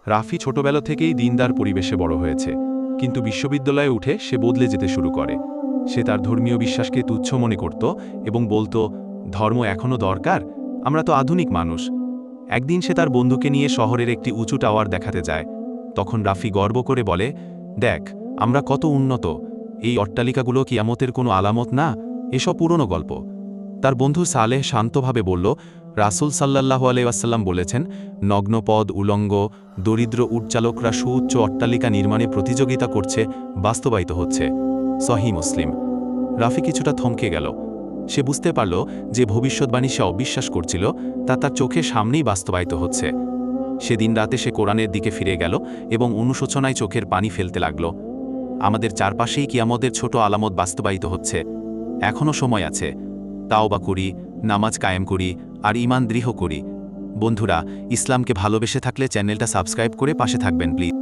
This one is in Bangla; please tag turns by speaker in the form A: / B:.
A: রাফি ছোটবেলা থেকেই দিনদার পরিবেশে বড় হয়েছে, কিন্তু বিশ্ববিদ্যালয়ে উঠে সে বদলে যেতে শুরু করে। সে তার ধর্মীয় বিশ্বাসকে তুচ্ছ মনে করত এবং বলতো, ধর্ম এখনও দরকার, আমরা তো আধুনিক মানুষ। একদিন সে তার বন্ধুকে নিয়ে শহরের একটি উঁচু টাওয়ার দেখাতে যায়। তখন রাফি গর্ব করে বলে, দেখ, আমরা কত উন্নত, এই অট্টালিকাগুলো কিয়ামতের কোনো আলামত না, এসব পুরনো গল্প। তার বন্ধু সালেহ শান্তভাবে বলল, রাসূল সাল্লাল্লাহু আলাইহি ওয়াসাল্লাম বলেছেন, নগ্নপদ, উলঙ্গ, দরিদ্র উটচালকরা সুউচ্চ অট্টালিকা নির্মাণে প্রতিযোগিতা করছে, বাস্তবায়িত হচ্ছে। সহিহ মুসলিম। রাফি কিছুটা থমকে গেল। সে বুঝতে পারল যে ভবিষ্যৎবাণী সে অবিশ্বাস করছিল তা তার চোখের সামনেই বাস্তবায়িত হচ্ছে। সেদিন রাতে সে কোরআনের দিকে ফিরে গেল এবং অনুশোচনায় চোখের পানি ফেলতে লাগল। আমাদের চারপাশেই কিয়ামতের ছোট আলামত বাস্তবায়িত হচ্ছে। এখনও সময় আছে, তাওবা করি, নামাজ কায়েম করি আর ঈমান দৃঢ় করি। বন্ধুরা, ইসলামকে ভালোবেসে থাকলে চ্যানেলটা সাবস্ক্রাইব করে পাশে থাকবেন প্লিজ।